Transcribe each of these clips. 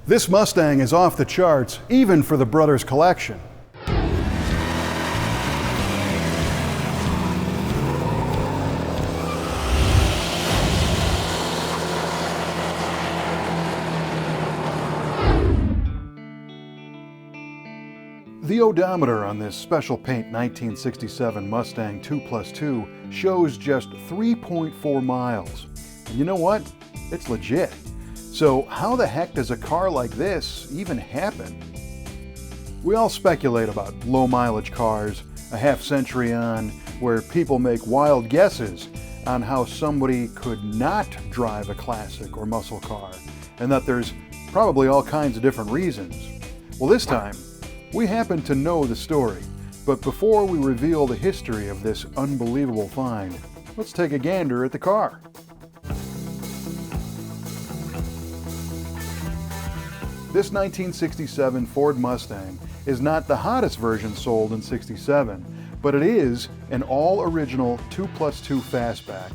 This Mustang is off the charts, even for the brothers' collection. The odometer on this special paint 1967 Mustang 2+2 shows just 3.4 miles. And you know what? It's legit. So how the heck does a car like this even happen? We all speculate about low mileage cars a half century on, where people make wild guesses on how somebody could not drive a classic or muscle car, and that there's probably all kinds of different reasons. Well, this time, we happen to know the story, but before we reveal the history of this unbelievable find, let's take a gander at the car. This 1967 Ford Mustang is not the hottest version sold in '67, but it is an all-original 2+2 Fastback.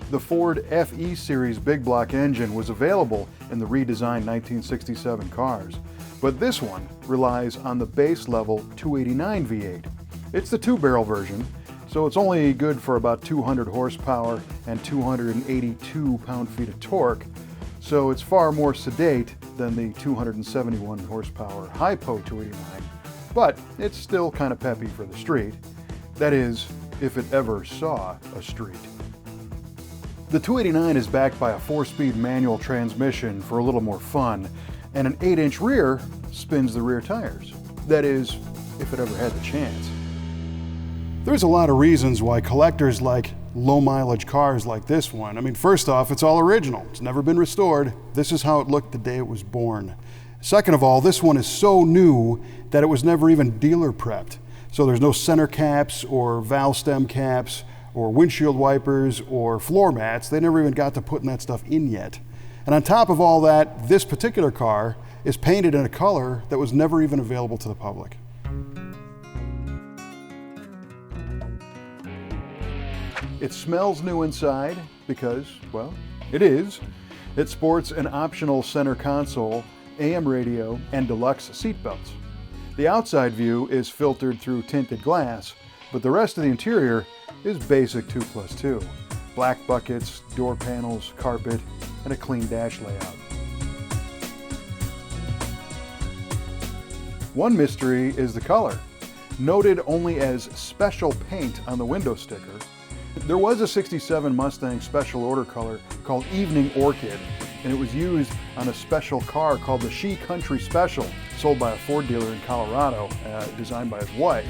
The Ford FE Series big block engine was available in the redesigned 1967 cars, but this one relies on the base level 289 V8. It's the two-barrel version, so it's only good for about 200 horsepower and 282 pound-feet of torque, so it's far more sedate than the 271 horsepower Hypo 289, but it's still kind of peppy for the street. That is, if it ever saw a street. The 289 is backed by a 4-speed manual transmission for a little more fun, and an 8-inch rear spins the rear tires. That is, if it ever had the chance. There's a lot of reasons why collectors like low mileage cars like this one. I mean, first off, it's all original. It's never been restored. This is how it looked the day it was born. Second of all, this one is so new that it was never even dealer prepped. So there's no center caps or valve stem caps or windshield wipers or floor mats. They never even got to putting that stuff in yet. And on top of all that, this particular car is painted in a color that was never even available to the public. It smells new inside because, well, it is. It sports an optional center console, AM radio, and deluxe seat belts. The outside view is filtered through tinted glass, but the rest of the interior is basic 2+2. Black buckets, door panels, carpet, and a clean dash layout. One mystery is the color. Noted only as special paint on the window sticker, there was a '67 Mustang special order color called Evening Orchid, and it was used on a special car called the She Country Special, sold by a Ford dealer in Colorado, designed by his wife.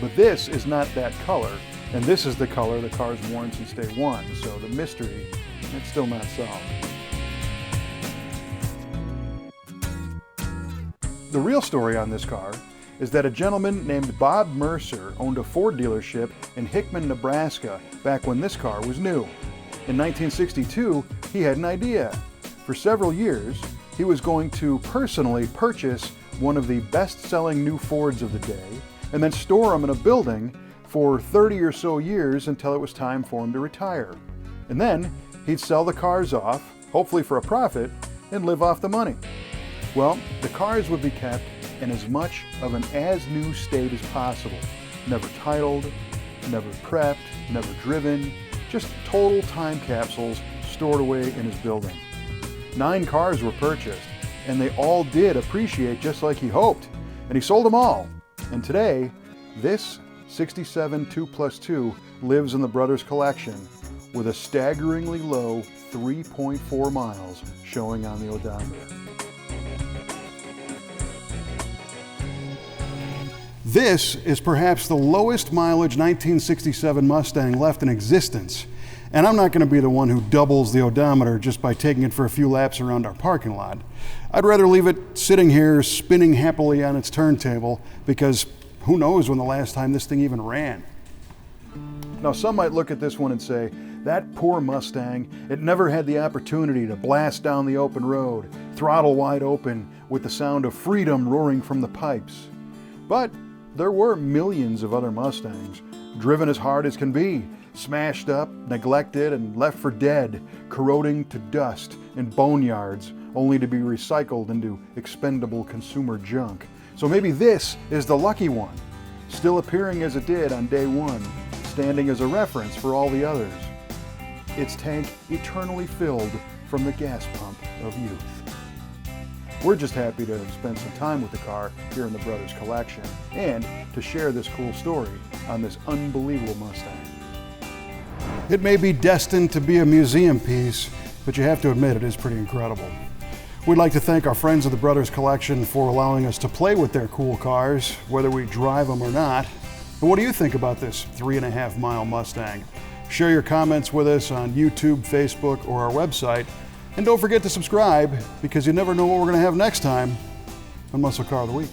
But this is not that color, and this is the color the car's worn since day one, so the mystery, it's still not solved. The real story on this car is that a gentleman named Bob Mercer owned a Ford dealership in Hickman, Nebraska, back when this car was new. In 1962, he had an idea. For several years, he was going to personally purchase one of the best-selling new Fords of the day and then store them in a building for 30 or so years until it was time for him to retire. And then he'd sell the cars off, hopefully for a profit, and live off the money. Well, the cars would be kept in as much of an as-new state as possible. Never titled, never prepped, never driven, just total time capsules stored away in his building. 9 cars were purchased, and they all did appreciate just like he hoped, and he sold them all. And today, this '67 2+2 lives in the brothers' collection with a staggeringly low 3.4 miles showing on the odometer. This is perhaps the lowest mileage 1967 Mustang left in existence, and I'm not going to be the one who doubles the odometer just by taking it for a few laps around our parking lot. I'd rather leave it sitting here spinning happily on its turntable, because who knows when the last time this thing even ran. Now, some might look at this one and say, that poor Mustang, it never had the opportunity to blast down the open road, throttle wide open with the sound of freedom roaring from the pipes. But there were millions of other Mustangs, driven as hard as can be, smashed up, neglected, and left for dead, corroding to dust in boneyards only to be recycled into expendable consumer junk. So maybe this is the lucky one, still appearing as it did on day one, standing as a reference for all the others. Its tank eternally filled from the gas pump of youth. We're just happy to have spent some time with the car here in the Brothers Collection and to share this cool story on this unbelievable Mustang. It may be destined to be a museum piece, but you have to admit it is pretty incredible. We'd like to thank our friends of the Brothers Collection for allowing us to play with their cool cars, whether we drive them or not. But what do you think about this 3.5-mile Mustang? Share your comments with us on YouTube, Facebook, or our website. And don't forget to subscribe, because you never know what we're going to have next time on Muscle Car of the Week.